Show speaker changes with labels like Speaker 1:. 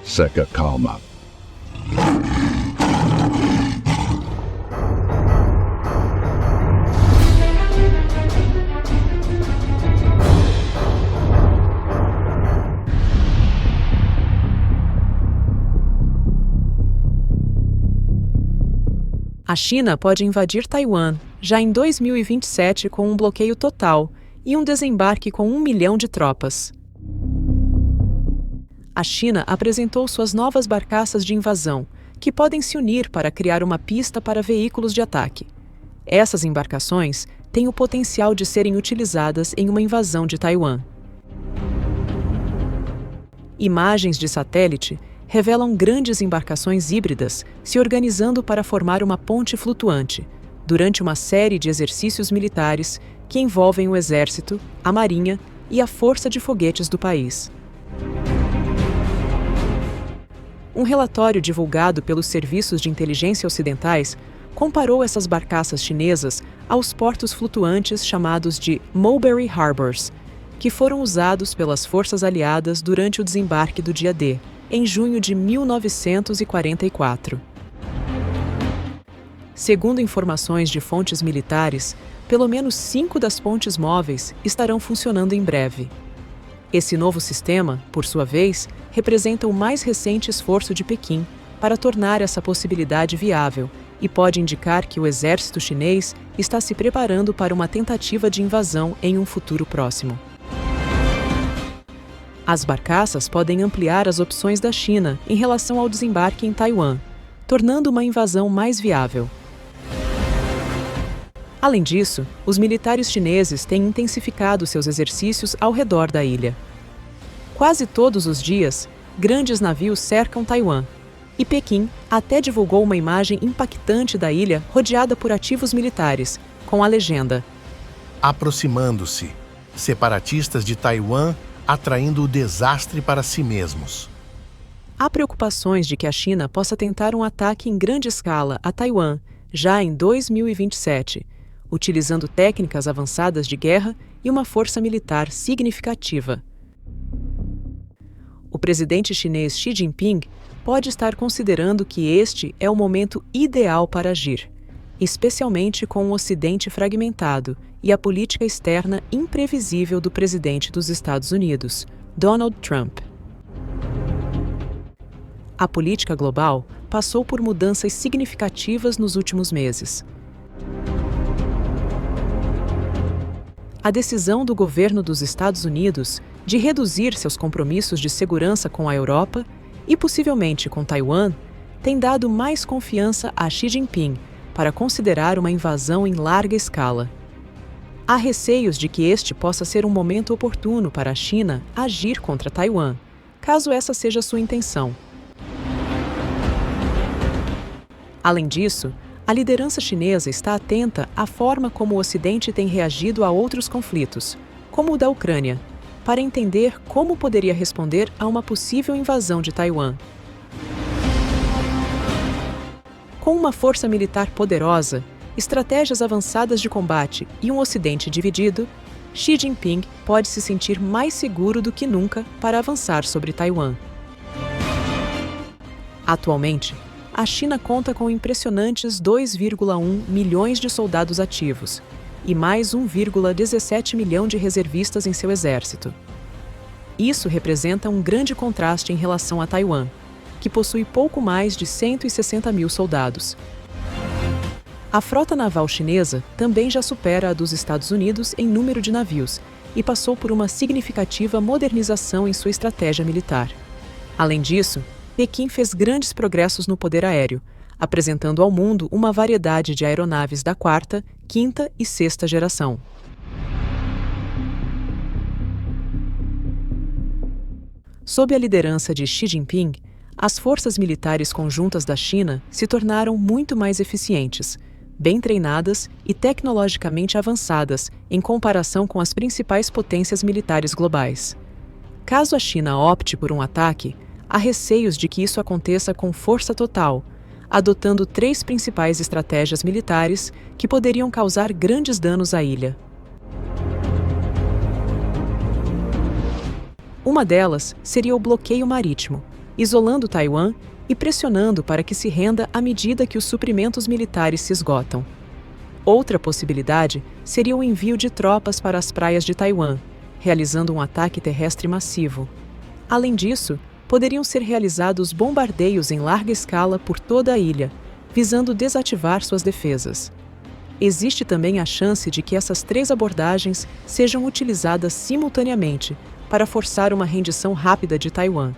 Speaker 1: Seca calma.
Speaker 2: A China pode invadir Taiwan já em 2027 com um bloqueio total e um desembarque com 1 milhão de tropas. A China apresentou suas novas barcaças de invasão, que podem se unir para criar uma pista para veículos de ataque. Essas embarcações têm o potencial de serem utilizadas em uma invasão de Taiwan. Imagens de satélite revelam grandes embarcações híbridas se organizando para formar uma ponte flutuante, durante uma série de exercícios militares que envolvem o exército, a marinha e a força de foguetes do país. Um relatório divulgado pelos serviços de inteligência ocidentais comparou essas barcaças chinesas aos portos flutuantes chamados de Mulberry Harbors, que foram usados pelas forças aliadas durante o desembarque do dia D, em junho de 1944. Segundo informações de fontes militares, pelo menos 5 das pontes móveis estarão funcionando em breve. Esse novo sistema, por sua vez, representa o mais recente esforço de Pequim para tornar essa possibilidade viável e pode indicar que o exército chinês está se preparando para uma tentativa de invasão em um futuro próximo. As barcaças podem ampliar as opções da China em relação ao desembarque em Taiwan, tornando uma invasão mais viável. Além disso, os militares chineses têm intensificado seus exercícios ao redor da ilha. Quase todos os dias, grandes navios cercam Taiwan, e Pequim até divulgou uma imagem impactante da ilha rodeada por ativos militares, com a legenda:
Speaker 3: aproximando-se, separatistas de Taiwan atraindo o desastre para si mesmos.
Speaker 2: Há preocupações de que a China possa tentar um ataque em grande escala a Taiwan já em 2027, utilizando técnicas avançadas de guerra e uma força militar significativa. O presidente chinês Xi Jinping pode estar considerando que este é o momento ideal para agir, especialmente com o Ocidente fragmentado e a política externa imprevisível do presidente dos Estados Unidos, Donald Trump. A política global passou por mudanças significativas nos últimos meses. A decisão do governo dos Estados Unidos de reduzir seus compromissos de segurança com a Europa e possivelmente com Taiwan tem dado mais confiança a Xi Jinping para considerar uma invasão em larga escala. Há receios de que este possa ser um momento oportuno para a China agir contra Taiwan, caso essa seja sua intenção. Além disso, a liderança chinesa está atenta à forma como o Ocidente tem reagido a outros conflitos, como o da Ucrânia, para entender como poderia responder a uma possível invasão de Taiwan. Com uma força militar poderosa, estratégias avançadas de combate e um Ocidente dividido, Xi Jinping pode se sentir mais seguro do que nunca para avançar sobre Taiwan. Atualmente, a China conta com impressionantes 2,1 milhões de soldados ativos e mais 1,17 milhão de reservistas em seu exército. Isso representa um grande contraste em relação a Taiwan, que possui pouco mais de 160 mil soldados. A frota naval chinesa também já supera a dos Estados Unidos em número de navios e passou por uma significativa modernização em sua estratégia militar. Além disso, Pequim fez grandes progressos no poder aéreo, apresentando ao mundo uma variedade de aeronaves da quarta, quinta e sexta geração. Sob a liderança de Xi Jinping, as forças militares conjuntas da China se tornaram muito mais eficientes, bem treinadas e tecnologicamente avançadas em comparação com as principais potências militares globais. Caso a China opte por um ataque, há receios de que isso aconteça com força total, adotando 3 principais estratégias militares que poderiam causar grandes danos à ilha. Uma delas seria o bloqueio marítimo, isolando Taiwan e pressionando para que se renda à medida que os suprimentos militares se esgotam. Outra possibilidade seria o envio de tropas para as praias de Taiwan, realizando um ataque terrestre massivo. Além disso, poderiam ser realizados bombardeios em larga escala por toda a ilha, visando desativar suas defesas. Existe também a chance de que essas 3 abordagens sejam utilizadas simultaneamente para forçar uma rendição rápida de Taiwan.